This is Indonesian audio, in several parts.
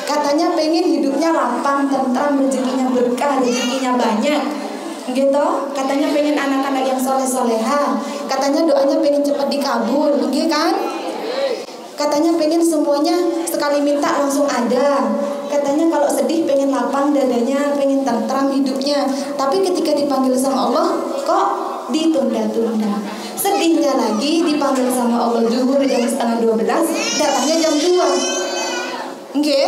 Katanya pengen hidupnya lapang, tentram, rezekinya berkah, rezekinya banyak. Gitu, katanya pengen anak-anak yang soleh-soleha. Katanya doanya pengen cepat dikabul, gitu kan? Katanya pengen semuanya sekali minta langsung ada. Katanya kalau sedih pengen lapang dadanya, pengen tentram hidupnya. Tapi ketika dipanggil sama Allah, kok ditunda-tunda. Sedihnya lagi dipanggil sama Allah zuhur jam 11:30, datangnya jam 2. Oke?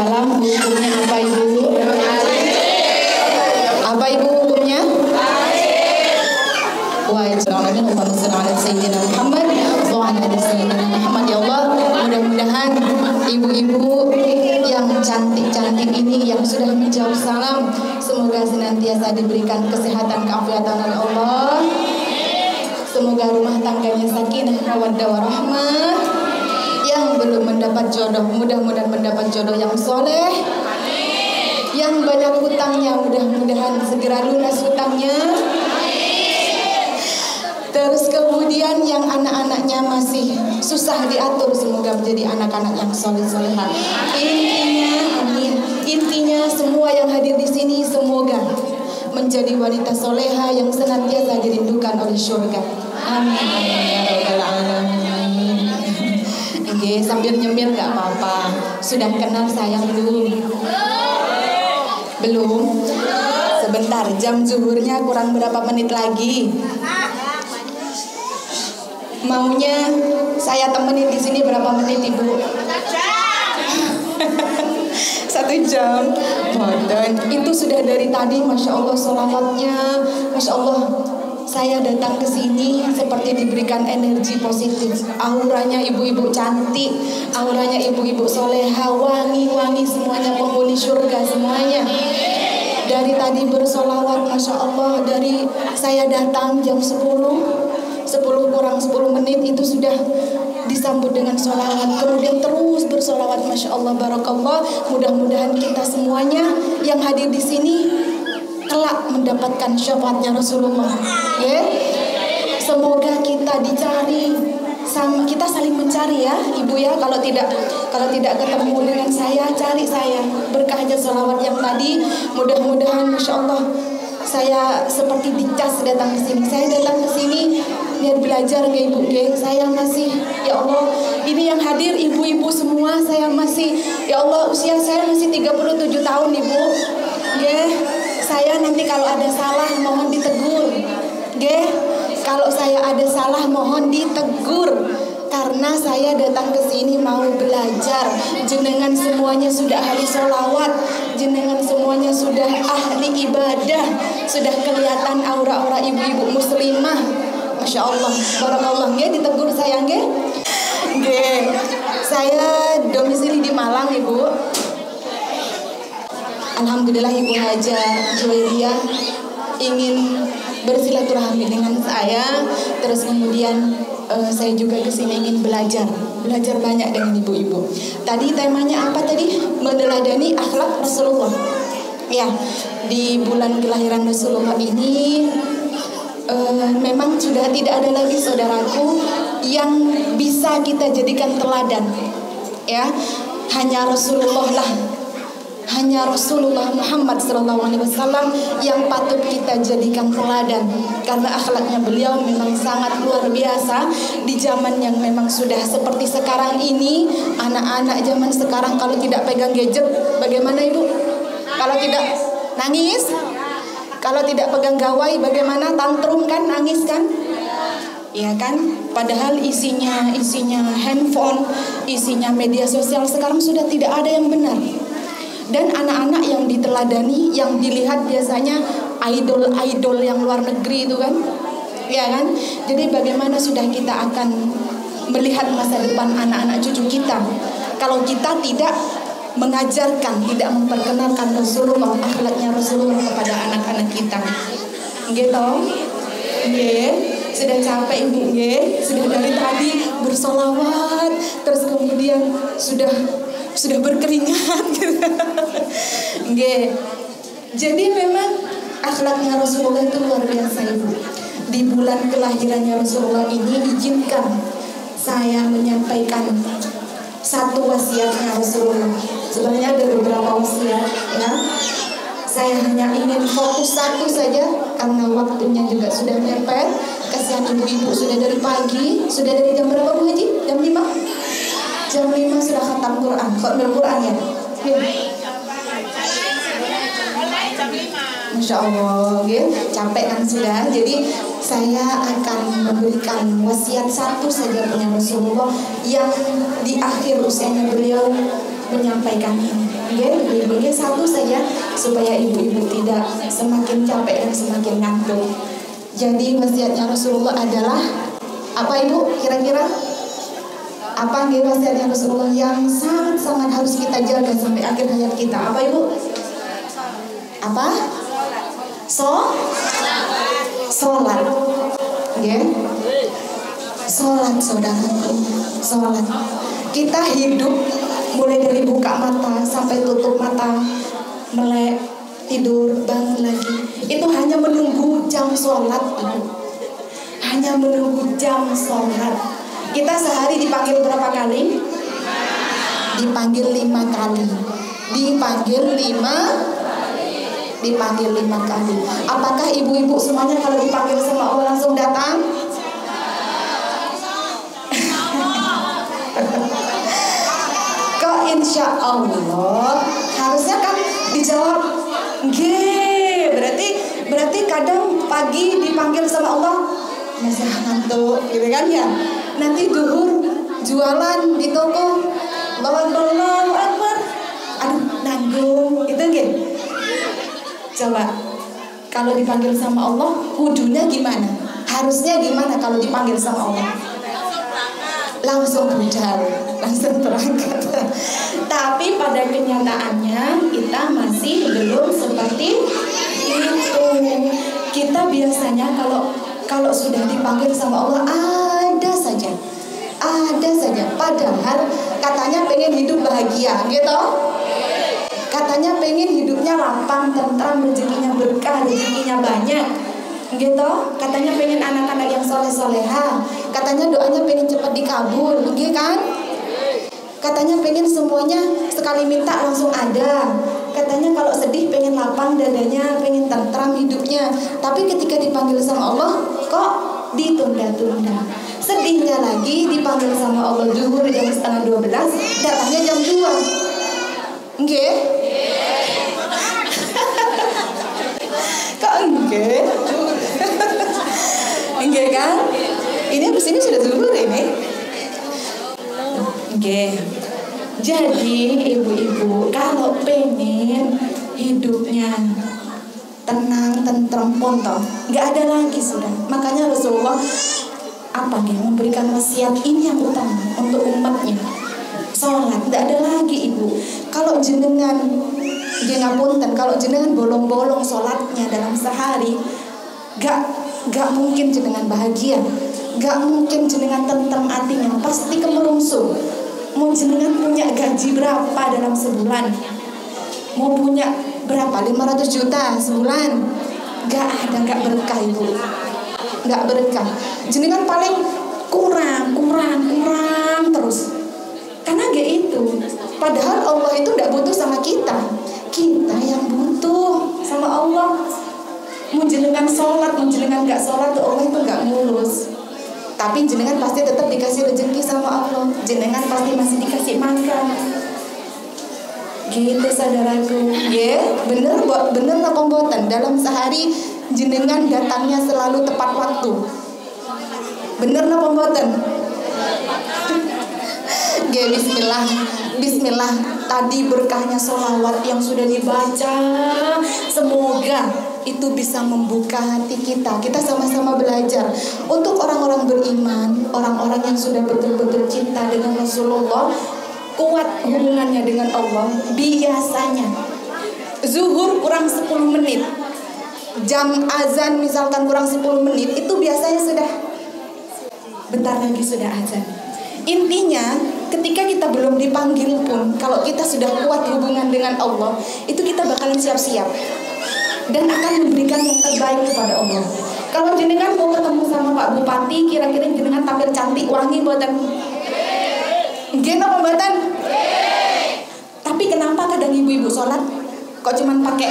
Alam hukumnya apa ibu? Apa ibu hukumnya? Wajib. Muhammad ya Allah, mudah-mudahan ibu-ibu yang cantik-cantik ini yang sudah menjawab salam, semoga senantiasa diberikan kesehatan keafiatan oleh Allah. Semoga rumah tangganya sakinah mawaddah warahmah. Yang belum mendapat jodoh, mudah-mudahan mendapat jodoh yang soleh. Yang banyak hutangnya, mudah-mudahan segera lunas hutangnya. Terus kemudian yang anak-anaknya masih susah diatur, semoga menjadi anak-anak yang soleh-solehah. Intinya, amin. Intinya semua yang hadir di sini semoga menjadi wanita soleha yang senantiasa dirindukan oleh surga. Amin. Ya Rabbal Alamin. Sambil nyemil gak apa-apa. Sudah kenal saya belum? Belum? Sebentar, jam zuhurnya kurang berapa menit lagi? Maunya saya temenin di sini berapa menit ibu? 1 jam. Dan itu sudah dari tadi, masya Allah sholawatnya, masya Allah. Saya datang ke sini seperti diberikan energi positif. Auranya ibu-ibu cantik, auranya ibu-ibu soleha, wangi-wangi semuanya, penghuni surga semuanya. Dari tadi bersolawat, masya Allah. Dari saya datang jam 10 kurang 10 menit itu sudah disambut dengan sholawat. Kemudian terus bersolawat, masya Allah, barakallah. Mudah-mudahan kita semuanya yang hadir di sini kelak mendapatkan syafaatnya Rasulullah. Ya, semoga kita dicari kita saling mencari ya Ibu ya. Kalau tidak ketemu dengan saya, cari saya. Berkahnya sholawat yang tadi, mudah-mudahan Masya Allah saya seperti dicas datang ke sini. Saya datang ke sini biar belajar nggak Ibu nggih. Saya masih, ya Allah, ini yang hadir ibu-ibu semua, saya masih, ya Allah, usia saya masih 37 tahun Ibu. Nggih. Saya nanti kalau ada salah mohon ditegur. Nggih. Kalau saya ada salah mohon ditegur. Karena saya datang ke sini mau belajar. Jenengan semuanya sudah ahli sholawat, jenengan semuanya sudah ahli ibadah, sudah kelihatan aura-aura ibu-ibu muslimah. Masya Allah, barakallah. Nggih, ditegur saya nggih. Nggih. Saya domisili di Malang Ibu. Alhamdulillah Ibu Haja Juwairiyah ingin bersilaturahmi dengan saya. Terus kemudian saya juga kesini ingin belajar banyak dengan ibu-ibu. Tadi temanya apa tadi? Meneladani akhlak Rasulullah. Ya, di bulan kelahiran Rasulullah ini memang sudah tidak ada lagi saudaraku yang bisa kita jadikan teladan. Ya, hanya Rasulullah lah. Hanya Rasulullah Muhammad SAW yang patut kita jadikan teladan. Karena akhlaknya beliau memang sangat luar biasa. Di zaman yang memang sudah seperti sekarang ini, anak-anak zaman sekarang kalau tidak pegang gadget, bagaimana Ibu? Kalau tidak nangis? Kalau tidak pegang gawai, bagaimana? Tantrum kan, nangis kan? Ya kan? Padahal isinya handphone, isinya media sosial sekarang sudah tidak ada yang benar. Dan anak-anak yang diteladani, yang dilihat biasanya idol-idol yang luar negeri itu kan, ya kan? Jadi bagaimana sudah kita akan melihat masa depan anak-anak cucu kita kalau kita tidak mengajarkan, tidak memperkenalkan Rasulullah, akhlaknya Rasulullah kepada anak-anak kita. Gitu? Nggih. Sudah capek Ibu nggih? Sudah dari tadi bersolawat, terus kemudian sudah berkeringat gitu. Nggih. Jadi memang akhlaknya Rasulullah itu luar biasa Ibu. Di bulan kelahirannya Rasulullah ini izinkan saya menyampaikan satu wasiatnya Rasulullah. Sebenarnya ada beberapa wasiat ya. Saya hanya ingin fokus satu saja karena waktunya juga sudah mepet. Kasihan ibu-ibu sudah dari pagi, sudah dari jam berapa Bu Haji? Jam 5? Jam 5 sudah khatam Quran. Khatam Quran ya? Masya Allah, gitu. Capek kan sudah. Jadi saya akan memberikan wasiat satu saja punya Rasulullah yang di akhir usianya beliau menyampaikan ini. Ibu-ibu satu saja supaya ibu-ibu tidak semakin capek dan semakin ngantuk. Jadi wasiatnya Rasulullah adalah apa Ibu? Kira-kira apa wasiatnya Rasulullah yang sangat-sangat harus kita jaga sampai akhir hayat kita? Apa Ibu? Apa? Sholat. Ya. Sholat saudaraku. Sholat. Kita hidup mulai dari buka mata sampai tutup mata, melek, tidur, bangun lagi. Itu hanya menunggu jam sholat. Hanya menunggu jam sholat. Kita sehari dipanggil berapa kali? Dipanggil 5 kali. Dipanggil 5 kali. Apakah ibu-ibu semuanya kalau dipanggil sama Allah langsung datang? Kok insya Allah harusnya kan dijawab nggih. Berarti kadang pagi dipanggil sama Allah masih ngantuk gitu kan ya. Nanti duhur jualan di toko Allahu Akbar. Aduh nanggung gitu nggih. Coba kalau dipanggil sama Allah wudunya gimana? Harusnya gimana kalau dipanggil sama Allah? Langsung budal, langsung berangkat. Tapi pada kenyataannya kita masih belum seperti itu. Kita biasanya kalau sudah dipanggil sama Allah ada saja. Padahal katanya pengen hidup bahagia, gitu. Katanya pengen hidupnya lapang, tentram, rezekinya berkah, rezekinya banyak. gitu. Katanya pengen anak-anak yang soleh-soleha, katanya doanya pengen cepat dikabul, gitu kan? Katanya pengen semuanya sekali minta langsung ada. Katanya kalau sedih pengen lapang dadanya, pengen tentram hidupnya. Tapi ketika dipanggil sama Allah, kok ditunda-tunda. Sedihnya lagi dipanggil sama Allah zuhur jam setengah 12, datangnya jam 2. Nggih? Kok nggih? Nggih kan? Ini abis ini sudah zuhur ini. Nggih. Jadi ibu-ibu kalau pengen hidupnya tenang, tentrem, pontoh, nggak ada lagi sudah. Makanya Rasulullah memberikan wasiat ini yang utama untuk umatnya. Sholat, nggak ada lagi ibu. Kalau jenengan, ngapunten, kalau jenengan bolong-bolong sholatnya dalam sehari, nggak mungkin jenengan bahagia, nggak mungkin jenengan tentrem hatinya, pasti kemerungsung. Mau jenengan punya gaji berapa dalam sebulan? Mau punya berapa? 500 juta sebulan? Gak ada, gak berkah ibu. Gak berkah. Jenengan paling kurang terus. Karena gak itu. Padahal Allah itu gak butuh sama kita. Kita yang butuh sama Allah. Mau jenengan sholat, mau jenengan gak sholat, Allah itu gak ngurus. Tapi jenengan pasti tetap dikasih rezeki sama Allah. Jenengan pasti masih dikasih makan. Gitu saudaraku. Bener apa mboten? Dalam sehari jenengan datangnya selalu tepat waktu. Bener apa mboten? Bismillah. Tadi berkahnya sholawat yang sudah dibaca, semoga itu bisa membuka hati kita. Kita sama-sama belajar. Untuk orang-orang beriman, orang-orang yang sudah betul-betul cinta dengan Rasulullah, kuat hubungannya dengan Allah, biasanya zuhur kurang 10 menit, jam azan misalkan kurang 10 menit, itu biasanya sudah bentar lagi sudah azan. Intinya ketika kita belum dipanggil pun, kalau kita sudah kuat hubungan dengan Allah, itu kita bakalan siap-siap dan akan memberikan yang terbaik kepada Allah. Kalau jenengan mau ketemu sama Pak Bupati, kira-kira jenengan tampil cantik, wangi buatan nggih napa mboten? Tapi kenapa kadang ibu-ibu sholat kok cuman pakai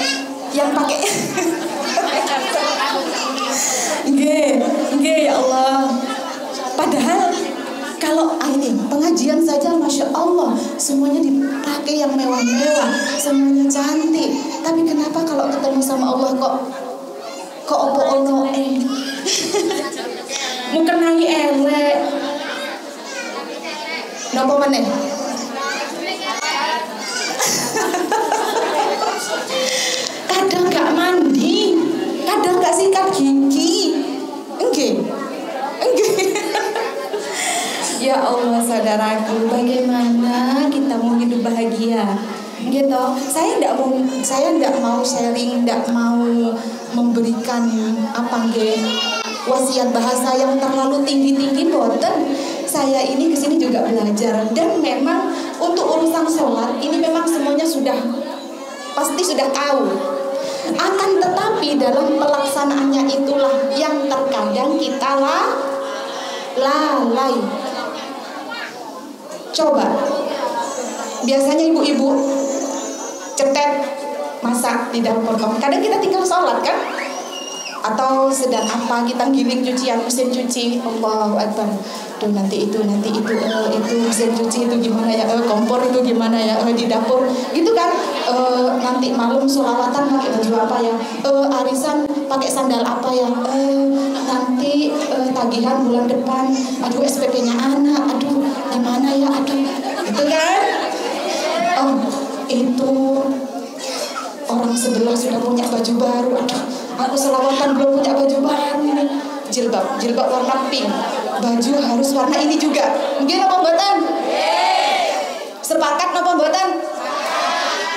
nggih ya Allah. Padahal kalau ini pengajian saja Masya Allah, semuanya dipakai yang mewah-mewah, semuanya cantik. Tapi kenapa kalau ketemu sama Allah kok opo-ono mau kenangi elek. Napa meneh? Kadang gak mandi, kadang gak sikat gigi. Enggak. Ya Allah saudaraku, bagaimana kita mau hidup bahagia? Gitu. Saya tidak mau sharing, tidak mau memberikan wasiat bahasa yang terlalu tinggi-tinggi, boten. Saya ini kesini juga belajar, dan memang untuk urusan sholat ini memang semuanya pasti sudah tahu. Akan tetapi dalam pelaksanaannya itulah yang terkadang kita lalai. Coba, biasanya ibu-ibu cetek masak di dapur, kadang kita tinggal sholat kan? Atau sedang kita giling cucian, mesin cuci, Allahu Akbar. Tuh nanti itu mesin cuci itu gimana ya, kompor itu gimana ya, di dapur gitu kan. Nanti malam sholawatan pakai baju apa ya, arisan pakai sandal apa ya, nanti tagihan bulan depan, aduh SPP-nya anak, aduh gimana ya, aduh gitu kan. Itu orang sebelah sudah punya baju baru, aduh aku selawatan belum punya baju baru ini. Jilbab warna pink, baju harus warna ini juga. Mungkin apa mboten? Sepakat apa mboten?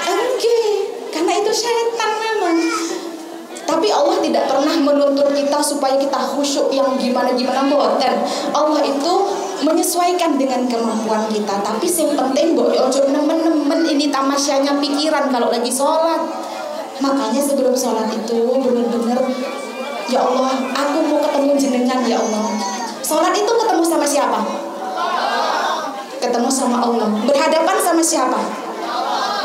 Enggak, karena itu setan memang. Tapi Allah tidak pernah menuntut kita supaya kita khusyuk yang gimana-gimana, mboten. Allah itu menyesuaikan dengan kemampuan kita. Tapi yang penting mbok yo ojo nemen-nemen ini tamasyanya pikiran kalau lagi sholat. Makanya sebelum sholat itu benar-benar Ya Allah, aku mau ketemu jenengan ya Allah. Sholat itu ketemu sama siapa? Ketemu sama Allah. Berhadapan sama siapa?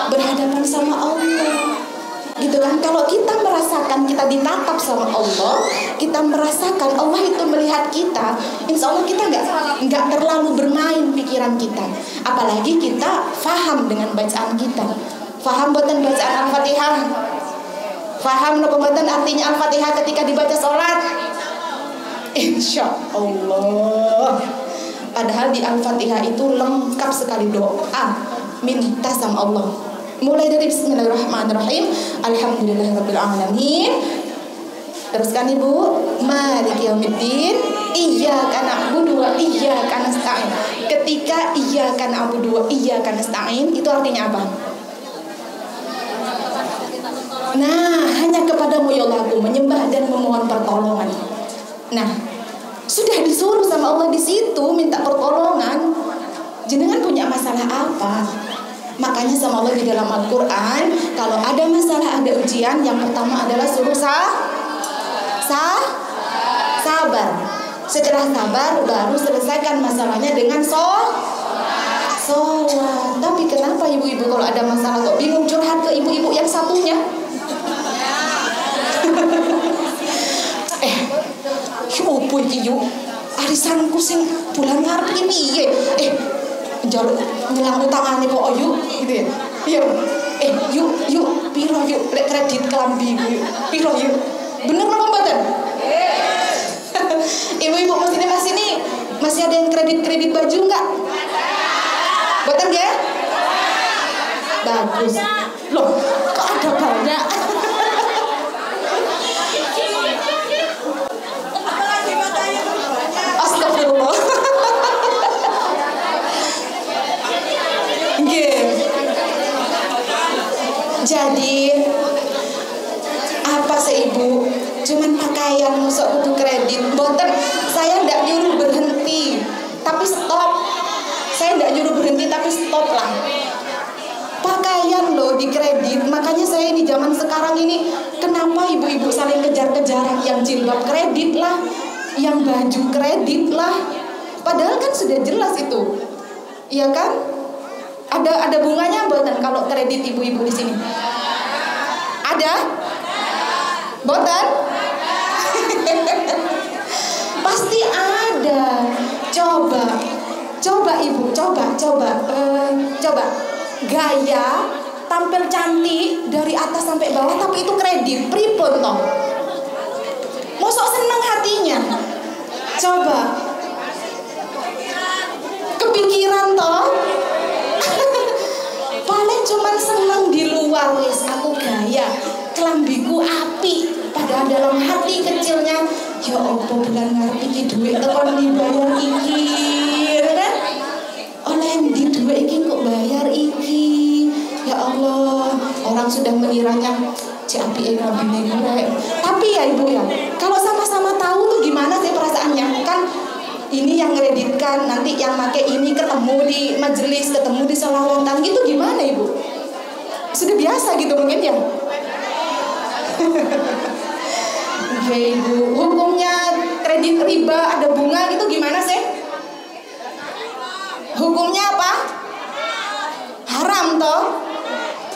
Berhadapan sama Allah. Gitu kan? Kalau kita merasakan kita ditatap sama Allah, kita merasakan Allah itu melihat kita, insya Allah kita nggak terlalu bermain pikiran kita. Apalagi kita faham dengan bacaan kita. Faham buatan bacaan Al-Fatihah? Faham no pembuatan artinya Al-Fatihah ketika dibaca sholat? Insya Allah. Padahal di Al-Fatihah itu lengkap sekali doa minta sama Allah. Mulai dari Bismillahirrahmanirrahim, Alhamdulillahirabbil alamin. Teruskan Ibu, Maliki yaumiddin, Iyyaka na'budu wa iyyaka nasta'in. Ketika Iyyaka na'budu wa iyyaka nasta'in itu artinya apa? Nah, hanya kepadamu ya Allah aku menyembah dan memohon pertolongan. Nah, sudah disuruh sama Allah di situ minta pertolongan. Jenengan punya masalah apa? Makanya sama Allah di dalam Al-Quran, kalau ada masalah, ada ujian, yang pertama adalah suruh sabar. Setelah sabar, baru selesaikan masalahnya dengan sholat. Tapi kenapa ibu-ibu kalau ada masalah kok bingung curhat ke ibu-ibu yang satunya? Opo iki yuk? Arisanku sing bulan ngarep iki piye? Njaluk ngilang utangane kok yuk gitu ya. Iya. Yuk piro yuk lek kredit kelambi yuk. Piro yuk. Bener napa mboten? Ibu-ibu masih ada yang kredit baju enggak? Mboten nggih? Bagus. Loh, kok ada banyak? Astagfirullah. Jadi apa sih Ibu? Cuman pakaian masuk butuh kredit. Boten, saya ndak nyuruh berhenti, tapi stop. Saya ndak nyuruh berhenti, tapi stop lah. Pakaian loh di kredit. Makanya saya di zaman sekarang ini, kenapa ibu-ibu saling kejar-kejaran? Yang jilbab kredit lah, yang baju kredit lah. Padahal kan sudah jelas itu, iya kan? Ada bunganya boten kalau kredit ibu-ibu di sini? Ada? Boten? Pasti ada. Coba ibu, coba. Gaya, tampil cantik dari atas sampai bawah, tapi itu kredit, pripun toh? Mosok seneng hatinya? Coba. Kepikiran toh? Paling cuman seneng di luar, wis aku gaya, kelambiku api, padahal dalam hati kecilnya ya apa bulan ngarep iki duit tekan dibayar iki, kan? Oleh ndi duit iki kok bayar iki? Ya Allah, orang sudah mengiranya cek apike klambine gue. Tapi ya Ibu ya, kalau sama-sama tahu tuh gimana sih perasaannya? Kan ini yang ngereditkan, nanti yang make ini ketemu di majelis, ketemu di selawatan gitu, gimana Ibu? Sudah biasa gitu mungkin ya? Oke Ibu, hukumnya kredit riba ada bunga gitu gimana sih? Hukumnya apa? Haram toh?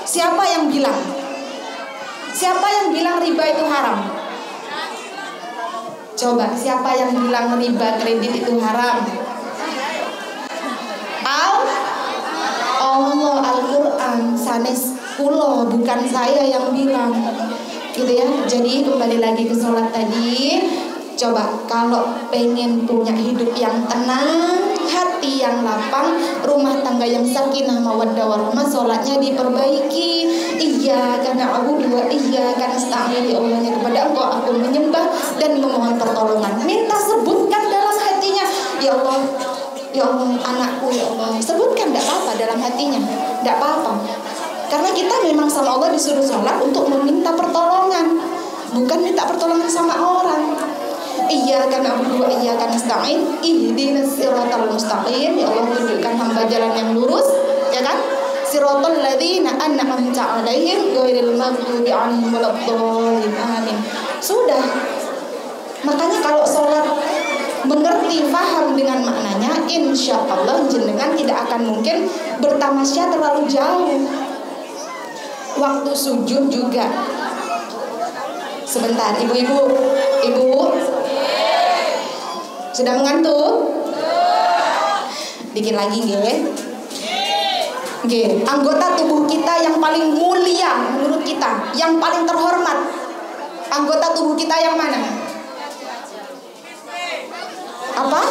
Siapa yang bilang? Siapa yang bilang riba itu haram? Coba, siapa yang bilang riba kredit itu haram? Allah, Al-Quran, sanes kulo, bukan saya yang bilang. Gitu ya. Jadi kembali lagi ke sholat tadi. Coba, kalau pengen punya hidup yang tenang, hati yang lapang, rumah tangga yang sakinah mawaddah warahmah, sholatnya diperbaiki. Iyyaka na'budu wa iyyaka nasta'in. Ya Allah, kepada Engkau aku menyembah dan memohon pertolongan. Minta, sebutkan dalam hatinya, ya Allah, anakku, ya Allah. Sebutkan, tidak apa-apa dalam hatinya, tidak apa-apa. Karena kita memang sama Allah disuruh sholat untuk meminta pertolongan, bukan minta pertolongan sama orang. Iyyaka na'budu wa iyyaka nasta'in, ihdinas siratal mustaqim. Ya Allah, tunjukkan hamba jalan yang lurus, ya kan? Siratal ladzina an'amta 'alaihim ghairil maghdubi 'alaihim waladdallin. Amin. Sudah. Makanya kalau sholat mengerti, paham dengan maknanya, insya Allah jenengan tidak akan mungkin bertamasya terlalu jauh. Waktu sujud juga. Sebentar, ibu-ibu, ibu sudah mengantuk? Dikit lagi, nggih. Nggih, anggota tubuh kita yang paling mulia menurut kita, yang paling terhormat, anggota tubuh kita yang mana? Apa?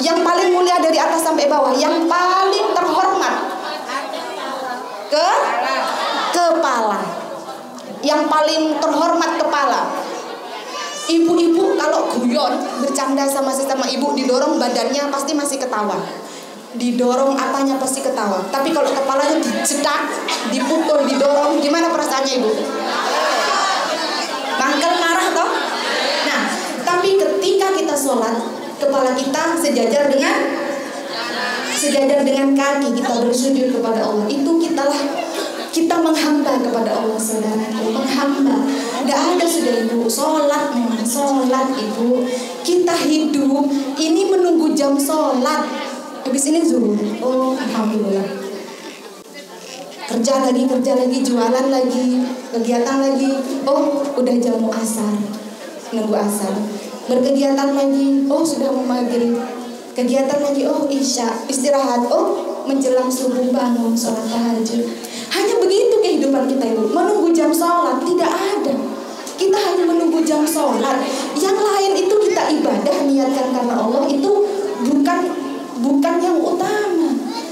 Yang paling mulia dari atas sampai bawah, yang paling terhormat. Kepala. Yang paling terhormat kepala. Ibu-ibu kalau guyon bercanda sama sesama ibu, didorong badannya pasti masih ketawa, didorong apanya pasti ketawa. Tapi kalau kepalanya dicetak, dipukul, didorong, gimana perasaannya ibu? Mangkel, marah toh? Nah, tapi ketika kita sholat, kepala kita sejajar dengan kaki, kita bersujud kepada Allah. Itu kita menghamba kepada Allah, saudaraku, menghamba. Tidak ada sudah ibu, sholat ibu. Kita hidup ini menunggu jam sholat. Habis ini zuhur, oh alhamdulillah. Kerja lagi, jualan lagi, kegiatan lagi. Oh udah jam asar, nunggu asar. Berkegiatan lagi, oh sudah mau maghrib. Kegiatan lagi, oh isya, istirahat, oh menjelang subuh bangun sholat tahajud. Hanya begitu kehidupan kita ibu, menunggu jam sholat tidak ada. Kita hanya menunggu jam sholat. Yang lain itu kita ibadah niatkan karena Allah, itu bukan yang utama.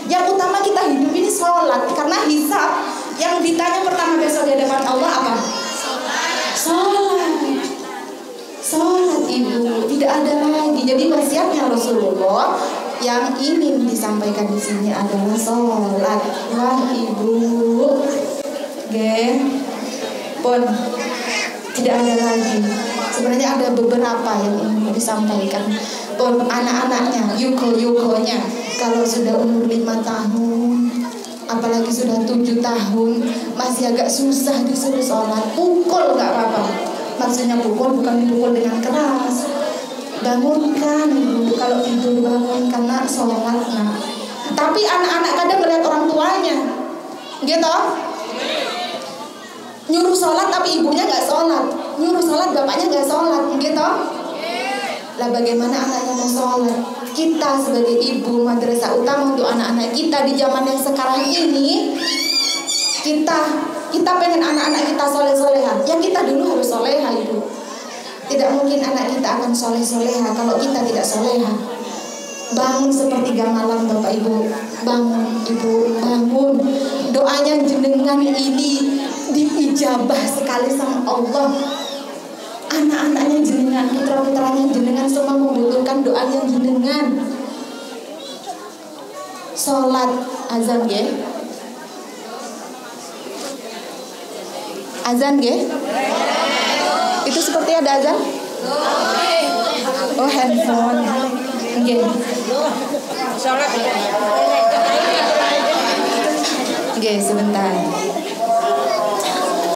Yang utama kita hidup ini sholat, karena hisab yang ditanya pertama besok di hadapan Allah apa? Sholat ibu, tidak ada lagi. Jadi wasiatnya Rasulullah yang ingin disampaikan di sini adalah sholat. Wah ibu, pun tidak ada lagi. Sebenarnya ada beberapa yang ingin disampaikan. Pun anak-anaknya, yuko-yukonya, kalau sudah umur 5 tahun, apalagi sudah 7 tahun, masih agak susah disuruh sholat. Pukul nggak apa-apa. Maksudnya pukul bukan dipukul dengan keras. Bangunkan ibu, kalau tidur bangun karena sholat. Nah, tapi anak-anak kadang melihat orang tuanya, gitu. Nyuruh sholat tapi ibunya nggak sholat, nyuruh sholat bapaknya nggak sholat, gitu. Lah bagaimana anaknya mau sholat? Kita sebagai ibu, madrasah utama untuk anak-anak kita di zaman yang sekarang ini, kita pengen anak-anak kita soleh-soleha. Yang kita dulu harus soleha ibu. Tidak mungkin anak kita akan soleh-soleha kalau kita tidak soleha. Bangun sepertiga malam bapak ibu, bangun ibu, bangun. Doanya jenengan ini diijabah sekali sama Allah. Anak-anaknya jenengan, putra-putranya jenengan semua membutuhkan doanya jenengan. Sholat azan ya. Azan ya? Itu seperti ada azan? Oh handphone. Nggih. Nggih sebentar.